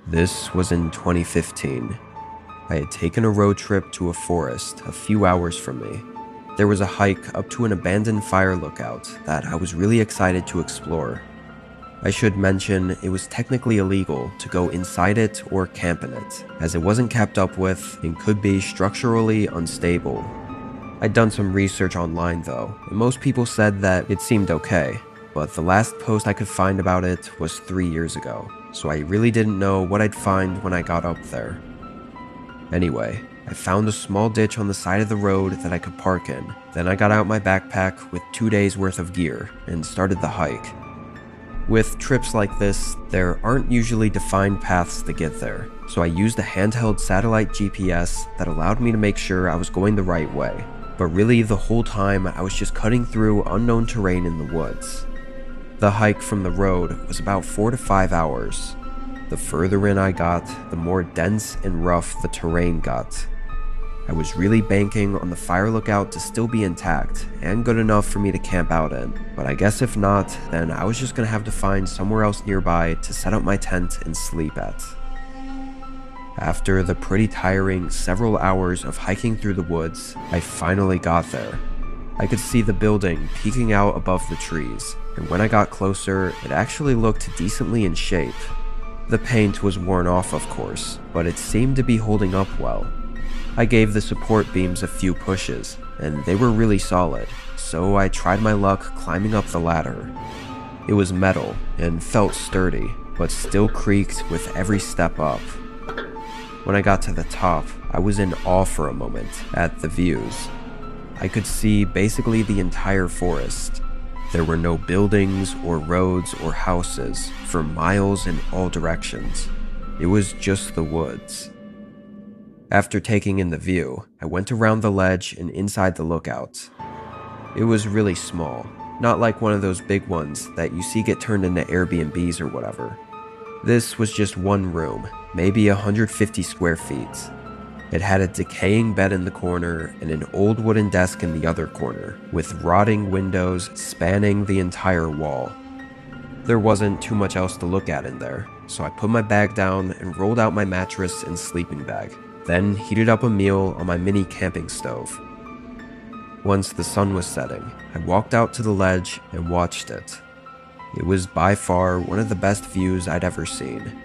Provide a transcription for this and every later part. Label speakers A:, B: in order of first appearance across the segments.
A: This was in 2015. I had taken a road trip to a forest a few hours from me. There was a hike up to an abandoned fire lookout that I was really excited to explore. I should mention it was technically illegal to go inside it or camp in it, as it wasn't kept up with and could be structurally unstable. I'd done some research online though, and most people said that it seemed okay, but the last post I could find about it was 3 years ago, so I really didn't know what I'd find when I got up there. Anyway, I found a small ditch on the side of the road that I could park in. Then I got out my backpack with 2 days worth of gear and started the hike. With trips like this, there aren't usually defined paths to get there, so I used a handheld satellite GPS that allowed me to make sure I was going the right way. But really the whole time I was just cutting through unknown terrain in the woods. The hike from the road was about 4 to 5 hours. The further in I got, the more dense and rough the terrain got. I was really banking on the fire lookout to still be intact and good enough for me to camp out in, but I guess if not, then I was just gonna have to find somewhere else nearby to set up my tent and sleep at. After the pretty tiring several hours of hiking through the woods, I finally got there. I could see the building peeking out above the trees, and when I got closer, it actually looked decently in shape. The paint was worn off, of course, but it seemed to be holding up well. I gave the support beams a few pushes, and they were really solid, so I tried my luck climbing up the ladder. It was metal and felt sturdy, but still creaked with every step up. When I got to the top, I was in awe for a moment at the views. I could see basically the entire forest. There were no buildings or roads or houses for miles in all directions. It was just the woods. After taking in the view, I went around the ledge and inside the lookout. It was really small, not like one of those big ones that you see get turned into Airbnbs or whatever. This was just one room, maybe 150 square feet. It had a decaying bed in the corner and an old wooden desk in the other corner, with rotting windows spanning the entire wall. There wasn't too much else to look at in there, so I put my bag down and rolled out my mattress and sleeping bag, then heated up a meal on my mini camping stove. Once the sun was setting, I walked out to the ledge and watched it. It was by far one of the best views I'd ever seen.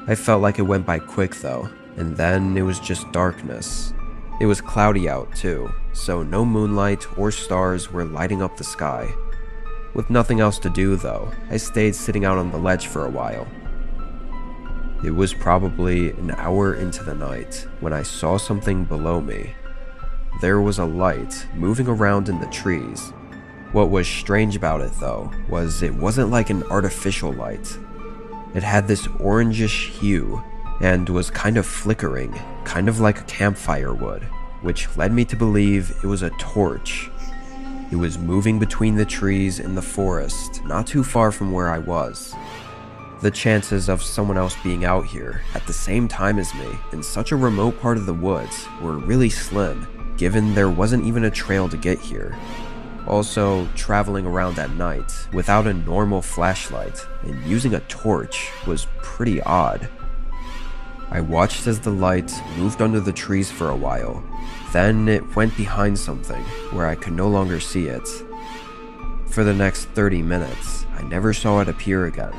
A: I felt like it went by quick though, and then it was just darkness. It was cloudy out too, so no moonlight or stars were lighting up the sky. With nothing else to do though, I stayed sitting out on the ledge for a while. It was probably an hour into the night when I saw something below me. There was a light moving around in the trees. What was strange about it though, was it wasn't like an artificial light. It had this orangish hue and was kind of flickering, kind of like a campfire would, which led me to believe it was a torch. It was moving between the trees in the forest, not too far from where I was. The chances of someone else being out here at the same time as me in such a remote part of the woods were really slim, given there wasn't even a trail to get here. Also, traveling around at night without a normal flashlight and using a torch was pretty odd. I watched as the light moved under the trees for a while. Then it went behind something where I could no longer see it. For the next 30 minutes, I never saw it appear again.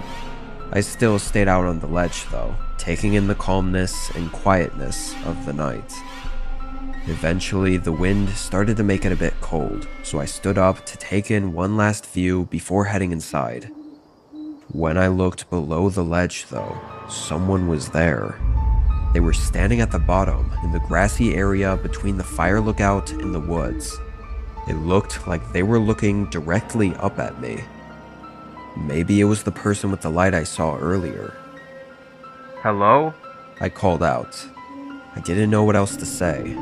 A: I still stayed out on the ledge though, taking in the calmness and quietness of the night. Eventually, the wind started to make it a bit cold, so I stood up to take in one last view before heading inside. When I looked below the ledge though, someone was there. They were standing at the bottom in the grassy area between the fire lookout and the woods. It looked like they were looking directly up at me. Maybe it was the person with the light I saw earlier. "Hello?" I called out. I didn't know what else to say.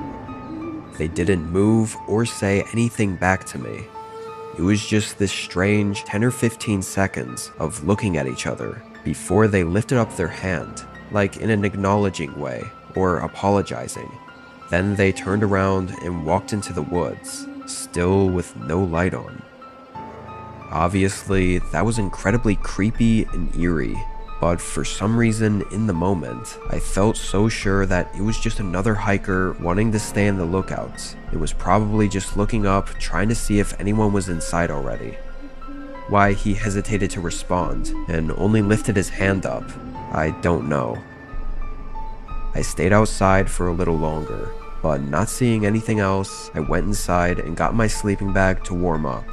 A: They didn't move or say anything back to me. It was just this strange 10 or 15 seconds of looking at each other before they lifted up their hand, like in an acknowledging way or apologizing. Then they turned around and walked into the woods, still with no light on. Obviously, that was incredibly creepy and eerie. but for some reason in the moment, I felt so sure that it was just another hiker wanting to stay on the lookout. It was probably just looking up, trying to see if anyone was inside already. Why he hesitated to respond and only lifted his hand up, I don't know. I stayed outside for a little longer, but not seeing anything else, I went inside and got my sleeping bag to warm up.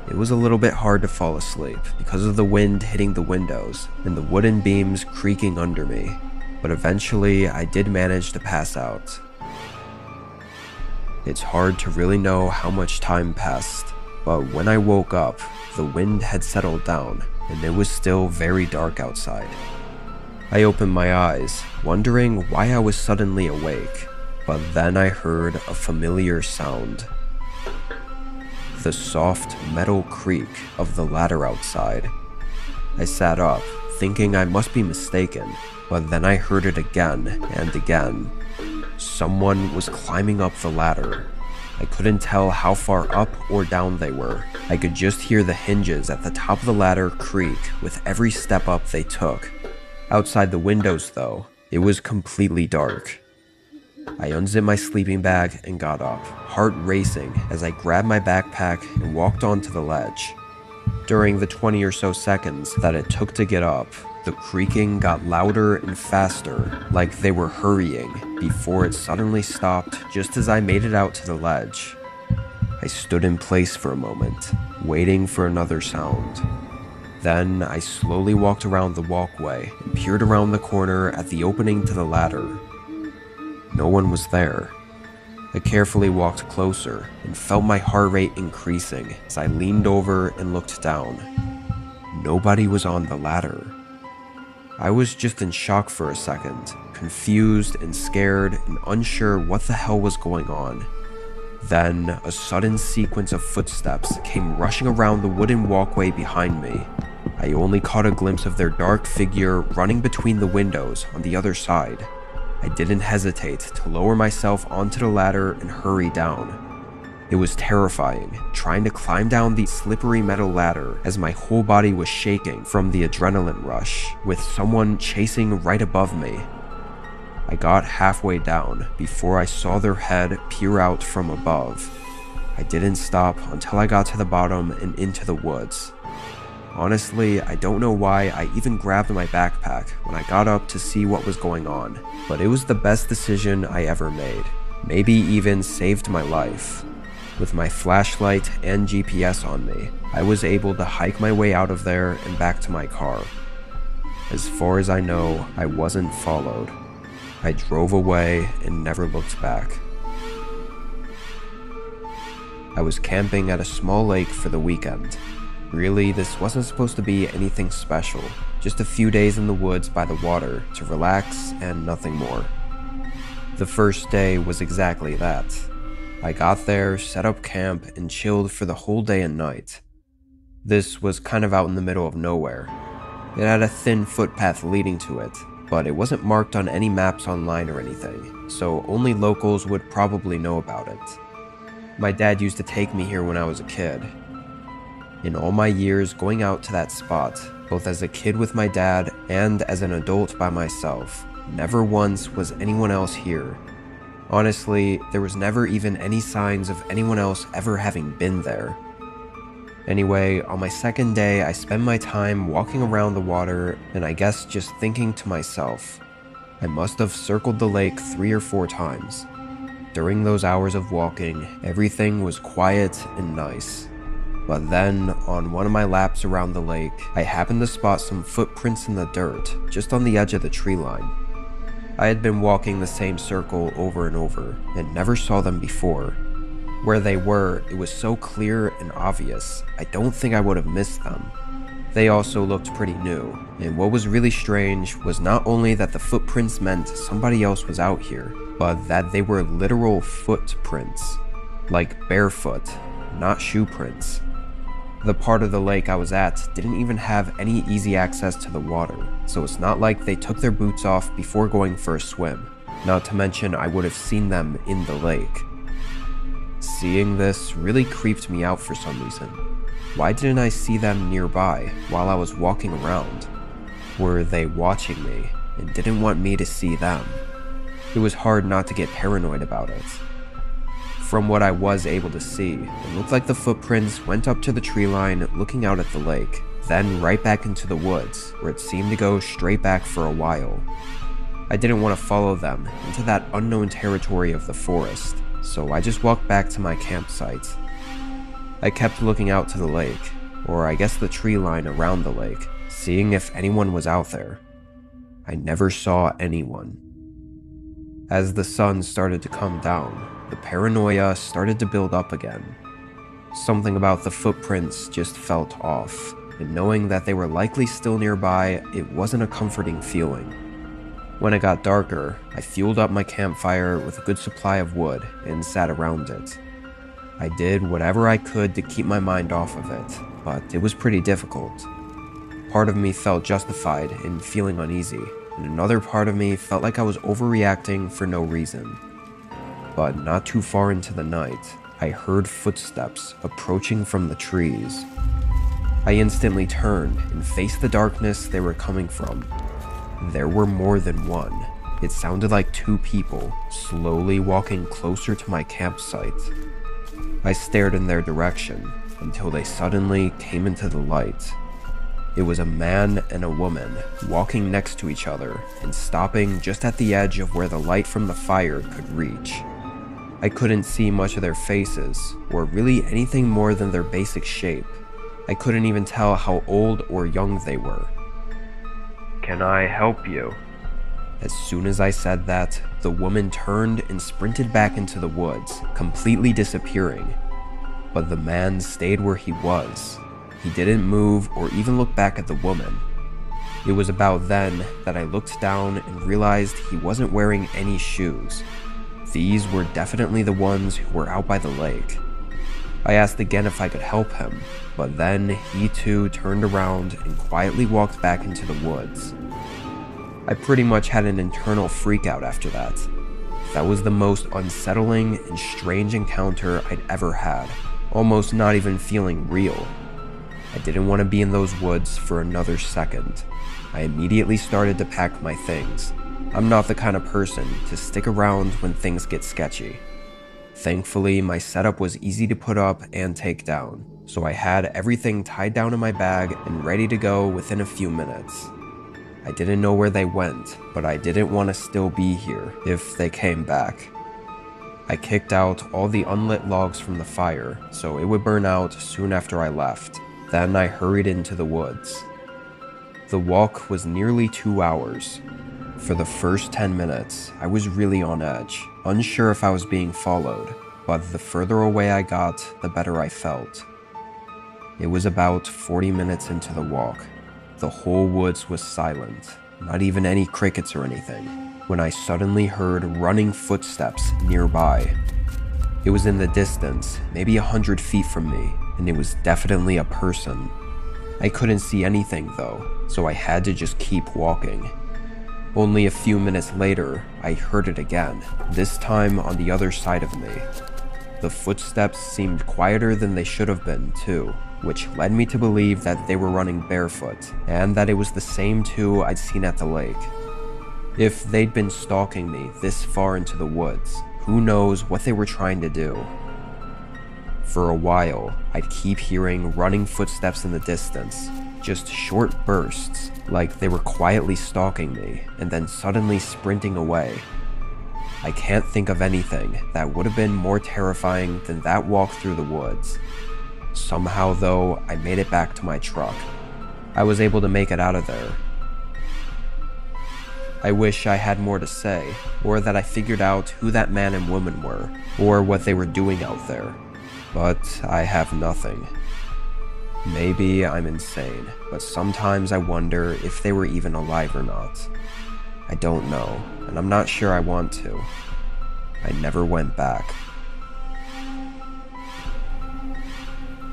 A: It was a little bit hard to fall asleep because of the wind hitting the windows and the wooden beams creaking under me, but eventually I did manage to pass out. It's hard to really know how much time passed, but when I woke up, the wind had settled down and it was still very dark outside. I opened my eyes, wondering why I was suddenly awake, but then I heard a familiar sound. The soft metal creak of the ladder outside. I sat up, thinking I must be mistaken, but then I heard it again and again. Someone was climbing up the ladder. I couldn't tell how far up or down they were. I could just hear the hinges at the top of the ladder creak with every step up they took. Outside the windows, though, it was completely dark. I unzipped my sleeping bag and got up, heart racing as I grabbed my backpack and walked onto the ledge. During the 20 or so seconds that it took to get up, the creaking got louder and faster, like they were hurrying, before it suddenly stopped just as I made it out to the ledge. I stood in place for a moment, waiting for another sound. Then I slowly walked around the walkway and peered around the corner at the opening to the ladder. No one was there. I carefully walked closer and felt my heart rate increasing as I leaned over and looked down. Nobody was on the ladder. I was just in shock for a second, confused and scared and unsure what the hell was going on. Then, a sudden sequence of footsteps came rushing around the wooden walkway behind me. I only caught a glimpse of their dark figure running between the windows on the other side. I didn't hesitate to lower myself onto the ladder and hurry down. It was terrifying, trying to climb down the slippery metal ladder as my whole body was shaking from the adrenaline rush, with someone chasing right above me. I got halfway down before I saw their head peer out from above. I didn't stop until I got to the bottom and into the woods. Honestly, I don't know why I even grabbed my backpack when I got up to see what was going on, but it was the best decision I ever made. Maybe even saved my life. With my flashlight and GPS on me, I was able to hike my way out of there and back to my car. As far as I know, I wasn't followed. I drove away and never looked back. I was camping at a small lake for the weekend. Really, this wasn't supposed to be anything special, just a few days in the woods by the water to relax and nothing more. The first day was exactly that. I got there, set up camp, and chilled for the whole day and night. This was kind of out in the middle of nowhere. It had a thin footpath leading to it, but it wasn't marked on any maps online or anything, so only locals would probably know about it. My dad used to take me here when I was a kid. In all my years going out to that spot, both as a kid with my dad and as an adult by myself, never once was anyone else here. Honestly, there was never even any signs of anyone else ever having been there. Anyway, on my second day, I spent my time walking around the water and I guess just thinking to myself, I must have circled the lake 3 or 4 times. During those hours of walking, everything was quiet and nice. But then, on one of my laps around the lake, I happened to spot some footprints in the dirt, just on the edge of the tree line. I had been walking the same circle over and over, and never saw them before. Where they were, it was so clear and obvious, I don't think I would have missed them. They also looked pretty new, and what was really strange was not only that the footprints meant somebody else was out here, but that they were literal footprints, like barefoot, not shoe prints. The part of the lake I was at didn't even have any easy access to the water, so it's not like they took their boots off before going for a swim, not to mention I would have seen them in the lake. Seeing this really creeped me out for some reason. Why didn't I see them nearby while I was walking around? Were they watching me and didn't want me to see them? It was hard not to get paranoid about it. From what I was able to see, it looked like the footprints went up to the tree line looking out at the lake, then right back into the woods, where it seemed to go straight back for a while. I didn't want to follow them into that unknown territory of the forest, so I just walked back to my campsite. I kept looking out to the lake, or I guess the tree line around the lake, seeing if anyone was out there. I never saw anyone. As the sun started to come down, the paranoia started to build up again. Something about the footprints just felt off, and knowing that they were likely still nearby, it wasn't a comforting feeling. When it got darker, I fueled up my campfire with a good supply of wood and sat around it. I did whatever I could to keep my mind off of it, but it was pretty difficult. Part of me felt justified in feeling uneasy, and another part of me felt like I was overreacting for no reason. But not too far into the night, I heard footsteps approaching from the trees. I instantly turned and faced the darkness they were coming from. There were more than one. It sounded like two people slowly walking closer to my campsite. I stared in their direction until they suddenly came into the light. It was a man and a woman walking next to each other and stopping just at the edge of where the light from the fire could reach. I couldn't see much of their faces, or really anything more than their basic shape. I couldn't even tell how old or young they were. "Can I help you?" As soon as I said that, the woman turned and sprinted back into the woods, completely disappearing. But the man stayed where he was. He didn't move or even look back at the woman. It was about then that I looked down and realized he wasn't wearing any shoes. These were definitely the ones who were out by the lake. I asked again if I could help him, but then he too turned around and quietly walked back into the woods. I pretty much had an internal freakout after that. That was the most unsettling and strange encounter I'd ever had, almost not even feeling real. I didn't want to be in those woods for another second. I immediately started to pack my things. I'm not the kind of person to stick around when things get sketchy. Thankfully, my setup was easy to put up and take down, so I had everything tied down in my bag and ready to go within a few minutes. I didn't know where they went, but I didn't want to still be here if they came back. I kicked out all the unlit logs from the fire, so it would burn out soon after I left. Then I hurried into the woods. The walk was nearly 2 hours. For the first 10 minutes, I was really on edge, unsure if I was being followed, but the further away I got, the better I felt. It was about 40 minutes into the walk. The whole woods was silent, not even any crickets or anything, when I suddenly heard running footsteps nearby. It was in the distance, maybe 100 feet from me, and it was definitely a person. I couldn't see anything though, so I had to just keep walking. Only a few minutes later, I heard it again, this time on the other side of me. The footsteps seemed quieter than they should have been, too, which led me to believe that they were running barefoot, and that it was the same two I'd seen at the lake. If they'd been stalking me this far into the woods, who knows what they were trying to do. For a while, I'd keep hearing running footsteps in the distance, just short bursts, like they were quietly stalking me, and then suddenly sprinting away. I can't think of anything that would have been more terrifying than that walk through the woods. Somehow though, I made it back to my truck. I was able to make it out of there. I wish I had more to say, or that I figured out who that man and woman were, or what they were doing out there. But I have nothing. Maybe I'm insane, but sometimes I wonder if they were even alive or not. I don't know, and I'm not sure I want to. I never went back.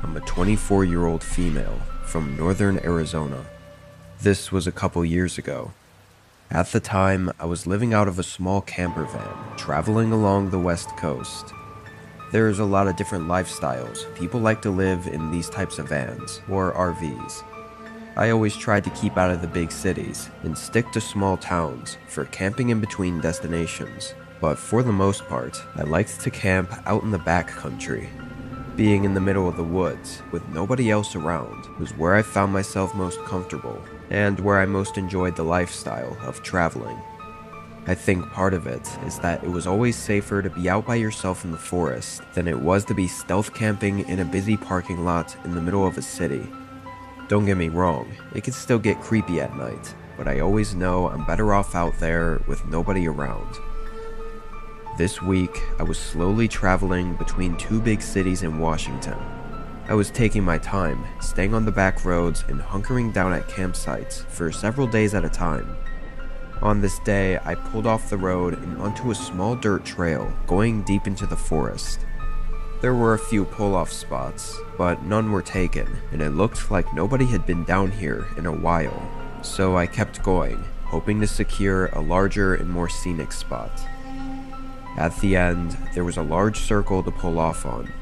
A: I'm a 24-year-old female from northern Arizona. This was a couple years ago. At the time, I was living out of a small camper van, traveling along the West Coast. There's a lot of different lifestyles people like to live in these types of vans, or RVs. I always tried to keep out of the big cities and stick to small towns for camping in between destinations, but for the most part, I liked to camp out in the backcountry. Being in the middle of the woods with nobody else around was where I found myself most comfortable and where I most enjoyed the lifestyle of traveling. I think part of it is that it was always safer to be out by yourself in the forest than it was to be stealth camping in a busy parking lot in the middle of a city. Don't get me wrong, it can still get creepy at night, but I always know I'm better off out there with nobody around. This week, I was slowly traveling between two big cities in Washington. I was taking my time, staying on the back roads and hunkering down at campsites for several days at a time. On this day, I pulled off the road and onto a small dirt trail going deep into the forest. There were a few pull-off spots, but none were taken, and it looked like nobody had been down here in a while. So I kept going, hoping to secure a larger and more scenic spot. At the end, there was a large circle to pull off on.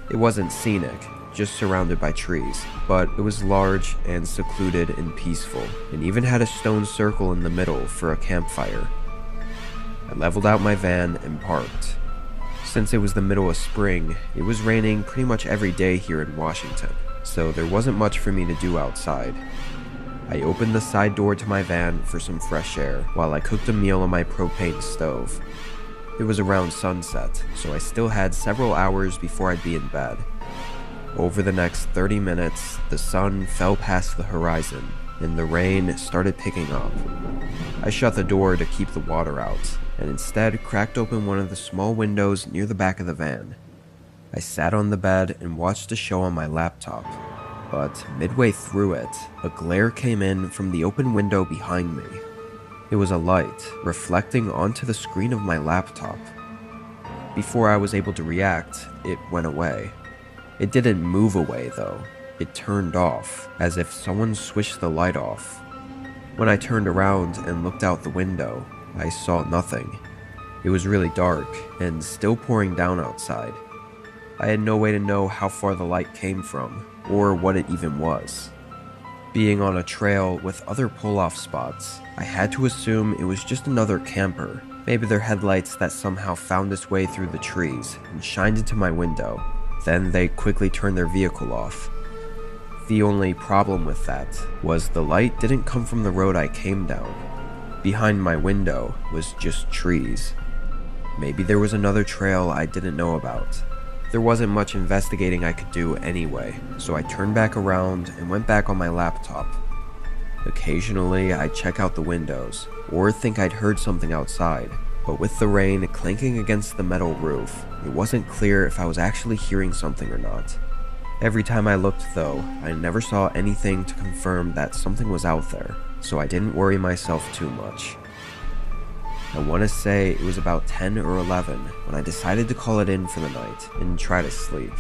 A: It wasn't scenic, just surrounded by trees, but it was large and secluded and peaceful, and even had a stone circle in the middle for a campfire. I leveled out my van and parked. Since it was the middle of spring, it was raining pretty much every day here in Washington, so there wasn't much for me to do outside. I opened the side door to my van for some fresh air while I cooked a meal on my propane stove. It was around sunset, so I still had several hours before I'd be in bed. Over the next 30 minutes, the sun fell past the horizon, and the rain started picking up. I shut the door to keep the water out, and instead cracked open one of the small windows near the back of the van. I sat on the bed and watched a show on my laptop, but midway through it, a glare came in from the open window behind me. It was a light reflecting onto the screen of my laptop. Before I was able to react, it went away. It didn't move away though. It turned off, as if someone switched the light off. When I turned around and looked out the window, I saw nothing. It was really dark and still pouring down outside. I had no way to know how far the light came from, or what it even was. Being on a trail with other pull-off spots, I had to assume it was just another camper, maybe their headlights that somehow found its way through the trees and shined into my window. Then they quickly turned their vehicle off. The only problem with that was the light didn't come from the road I came down. Behind my window was just trees. Maybe there was another trail I didn't know about. There wasn't much investigating I could do anyway, so I turned back around and went back on my laptop. Occasionally, I'd check out the windows, or think I'd heard something outside, but with the rain clanking against the metal roof, it wasn't clear if I was actually hearing something or not. Every time I looked though, I never saw anything to confirm that something was out there, so I didn't worry myself too much. I want to say it was about 10 or 11 when I decided to call it in for the night and try to sleep.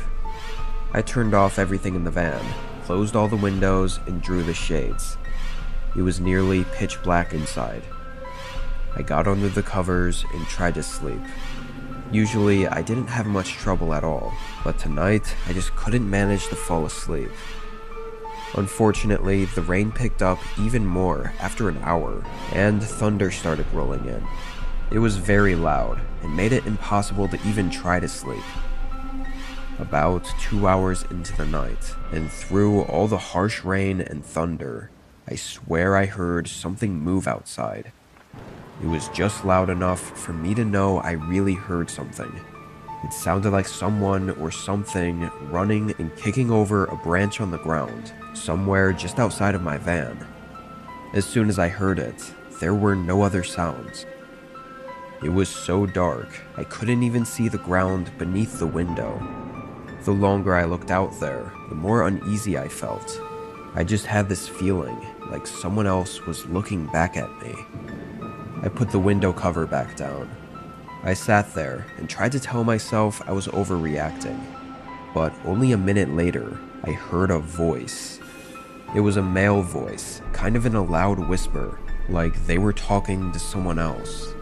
A: I turned off everything in the van, closed all the windows, and drew the shades. It was nearly pitch black inside. I got under the covers and tried to sleep. Usually, I didn't have much trouble at all, but tonight, I just couldn't manage to fall asleep. Unfortunately, the rain picked up even more after an hour, and thunder started rolling in. It was very loud, and made it impossible to even try to sleep. About 2 hours into the night, and through all the harsh rain and thunder, I swear I heard something move outside. It was just loud enough for me to know I really heard something. It sounded like someone or something running and kicking over a branch on the ground, somewhere just outside of my van. As soon as I heard it, there were no other sounds. It was so dark, I couldn't even see the ground beneath the window. The longer I looked out there, the more uneasy I felt. I just had this feeling like someone else was looking back at me. I put the window cover back down. I sat there and tried to tell myself I was overreacting, but only a minute later, I heard a voice. It was a male voice, kind of in a loud whisper, like they were talking to someone else.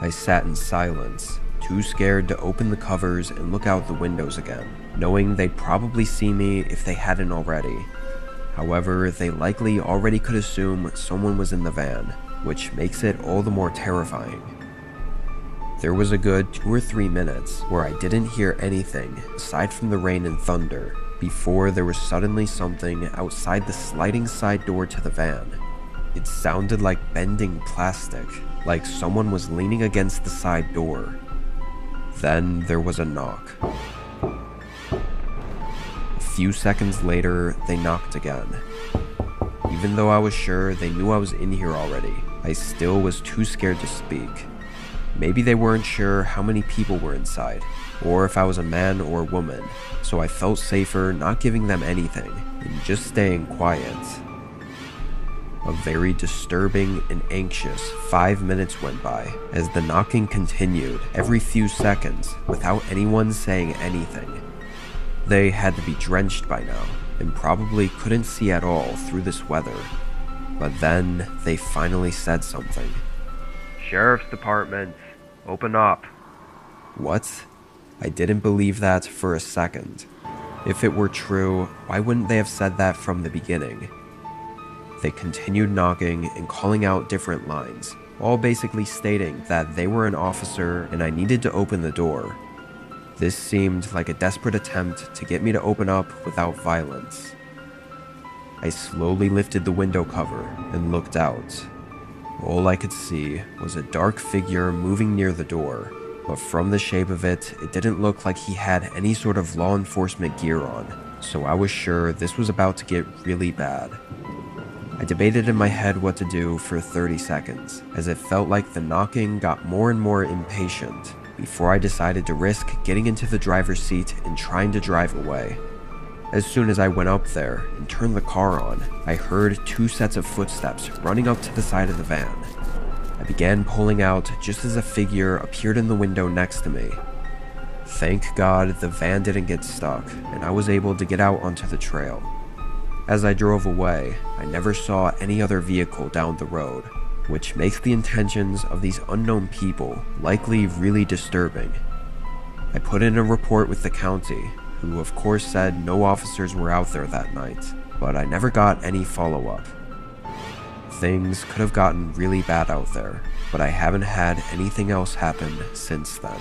A: I sat in silence, too scared to open the covers and look out the windows again, knowing they'd probably see me if they hadn't already. However, they likely already could assume someone was in the van, which makes it all the more terrifying. There was a good 2 or 3 minutes where I didn't hear anything aside from the rain and thunder before there was suddenly something outside the sliding side door to the van. It sounded like bending plastic, like someone was leaning against the side door. Then there was a knock. A few seconds later, they knocked again. Even though I was sure they knew I was in here already, I still was too scared to speak. Maybe they weren't sure how many people were inside, or if I was a man or woman, so I felt safer not giving them anything and just staying quiet. A very disturbing and anxious 5 minutes went by as the knocking continued every few seconds without anyone saying anything. They had to be drenched by now and probably couldn't see at all through this weather. But then they finally said something. "Sheriff's Department, open up." What? I didn't believe that for a second. If it were true, why wouldn't they have said that from the beginning? They continued knocking and calling out different lines, all basically stating that they were an officer and I needed to open the door. This seemed like a desperate attempt to get me to open up without violence. I slowly lifted the window cover and looked out. All I could see was a dark figure moving near the door, but from the shape of it, it didn't look like he had any sort of law enforcement gear on, so I was sure this was about to get really bad. I debated in my head what to do for 30 seconds, as it felt like the knocking got more and more impatient, before I decided to risk getting into the driver's seat and trying to drive away. As soon as I went up there and turned the car on, I heard 2 sets of footsteps running up to the side of the van. I began pulling out just as a figure appeared in the window next to me. Thank God the van didn't get stuck, and I was able to get out onto the trail. As I drove away, I never saw any other vehicle down the road, which makes the intentions of these unknown people likely really disturbing. I put in a report with the county, who of course said no officers were out there that night, but I never got any follow-up. Things could have gotten really bad out there, but I haven't had anything else happen since then.